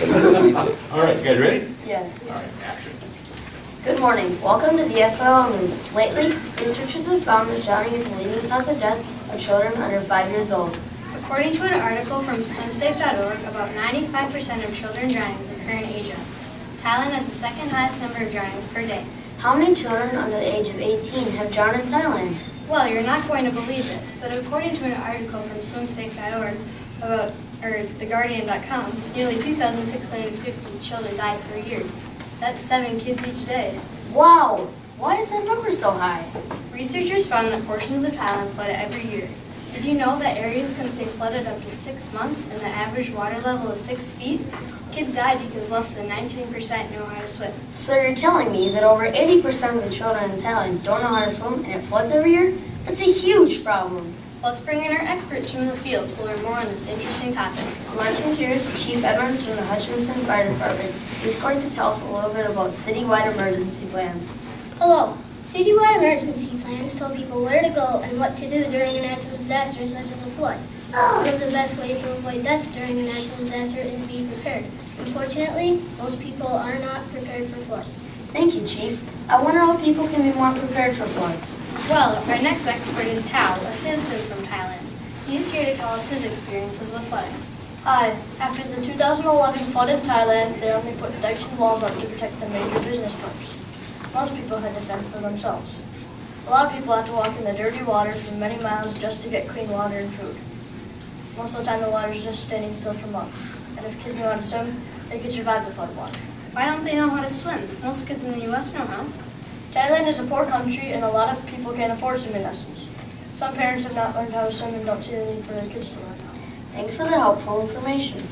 All right, you guys ready? Yes. All right, action. Good morning. Welcome to the FLL News. Lately, researchers have found that drowning is the leading cause of death of children under 5 years old. According to an article from swimsafe.org, about 95% of children drownings occur in Asia. Thailand has the second highest number of drownings per day. How many children under the age of 18 have drowned in Thailand? Well, you're not going to believe this, but according to an article from swimsafe.org about theguardian.com, nearly 2,650 children die per year. That's 7 kids each day. Wow! Why is that number so high? Researchers found that portions of Thailand flood every year. Did you know that areas can stay flooded up to 6 months and the average water level is 6 feet? Kids die because less than 19% know how to swim. So you're telling me that over 80% of the children in Thailand don't know how to swim and it floods every year? That's a huge problem. Let's bring in our experts from the field to learn more on this interesting topic. Mentioned here is Chief Edmonds from the Hutchinson Fire Department. He's going to tell us a little bit about citywide emergency plans. Hello. Citywide emergency plans tell people where to go and what to do during a natural disaster such as a flood. One of the best ways to avoid deaths during a natural disaster is to be prepared. Unfortunately, most people are not prepared for floods. Thank you, Chief. I wonder how people can be more prepared for floods. Well, our next expert is Tao, a citizen from Thailand. He is here to tell us his experiences with flooding. Hi. After the 2011 flood in Thailand, they only put dikes and walls up to protect the major business parks. Most people had to fend for themselves. A lot of people had to walk in the dirty water for many miles just to get clean water and food. Most of the time the water is just standing still for months. And if kids knew how to swim, they could survive the flood water. Why don't they know how to swim? Most kids in the U.S. know how. Thailand is a poor country and a lot of people can't afford swimming lessons. Some parents have not learned how to swim and don't see the need for their kids to learn how. Thanks for the helpful information.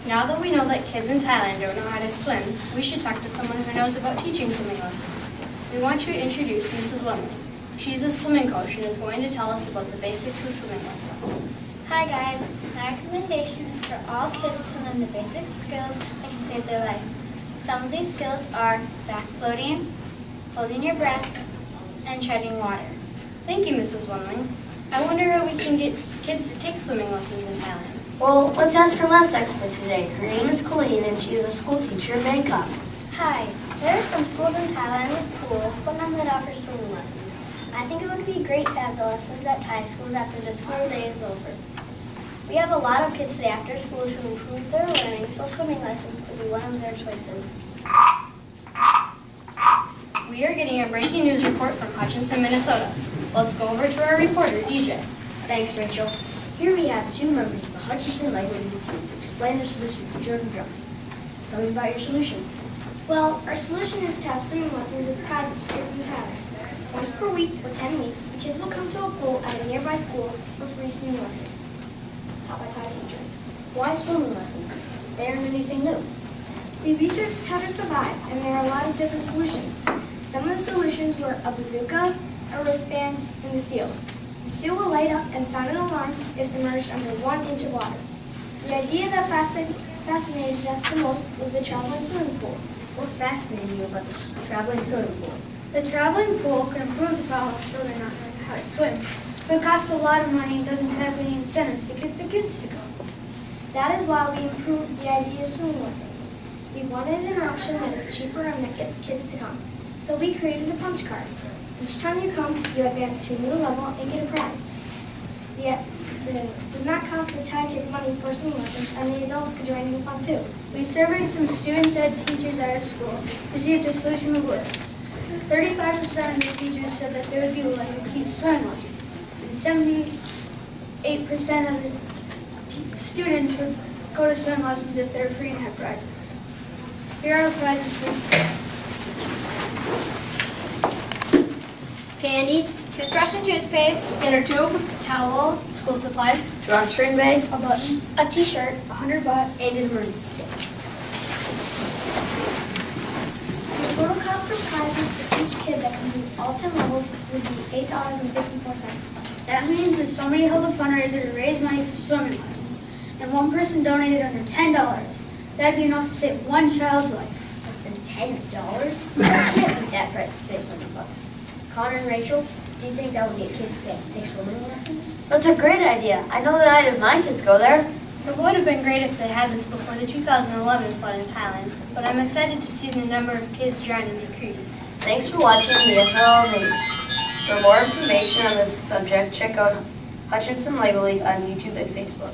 Now that we know that kids in Thailand don't know how to swim, we should talk to someone who knows about teaching swimming lessons. We want to introduce Mrs. Wemley. She's a swimming coach and is going to tell us about the basics of swimming lessons. Hi guys. My recommendation is for all kids to learn the basic skills that can save their life. Some of these skills are back floating, holding your breath, and treading water. Thank you, Mrs. Wemley. I wonder how we can get kids to take swimming lessons in Thailand. Well, let's ask our last expert today. Her name is Colleen and she is a school teacher in Bangkok. Hi. There are some schools in Thailand with pools, but none that offer swimming lessons. I think it would be great to have the lessons at Thai schools after the school day is over. We have a lot of kids stay after school to improve their learning, so swimming lessons could be one of their choices. We are getting a breaking news report from Hutchinson, Minnesota. Let's go over to our reporter, DJ. Thanks, Rachel. Here we have 2 members of the Hutchinson Light Reading team to explain their solution for children drowning. Tell me about your solution. Well, our solution is to have swimming lessons with prizes for kids in Thailand. Once per week for 10 weeks, the kids will come to a pool at a nearby school for free swimming lessons, taught by Thai teachers. Why swimming lessons? They aren't anything new. We researched how to survive, and there are a lot of different solutions. Some of the solutions were a bazooka, a wristband, and the seal. The seal will light up and sound an alarm if submerged under 1 inch of water. The idea that fascinated us the most was the traveling swimming pool. What fascinated you about this traveling swimming pool? The traveling pool could improve the problem of children not knowing how to swim. But it costs a lot of money and doesn't have any incentives to get the kids to go. That is why we improved the idea of swimming lessons. We wanted an option that is cheaper and that gets kids to come. So we created a punch card. Each time you come, you advance to a new level and get a prize. It does not cost the Thai kids money for swimming lessons, and the adults could join in the fun too. We surveyed some students and teachers at our school to see if the solution would work. 35% of the teachers said that they would be willing to teach swimming lessons, and 78% of the students would go to swimming lessons if they're free and have prizes. Here are the prizes for Candy, toothbrush and toothpaste, Dinner tube, towel, school supplies, Drawstring bag, a button, a t-shirt, $100, And an emergency kit. The total cost for prizes for each kid that completes all 10 levels would be $8.54. That means if somebody held a fundraiser to raise money for swimming lessons, and one person donated under $10, that'd be enough to save one child's life. Less than $10? I can't beat that price to save someone's life. Connor and Rachel, do you think that would get kids to take swimming lessons? that's a great idea. I know that I'd have my kids go there. It would have been great if they had this before the 2011 flood in Thailand, but I'm excited to see the number of kids drowning decrease. Thanks for watching the FL News. For more information on this subject, check out Hutchinson Lego League on YouTube and Facebook.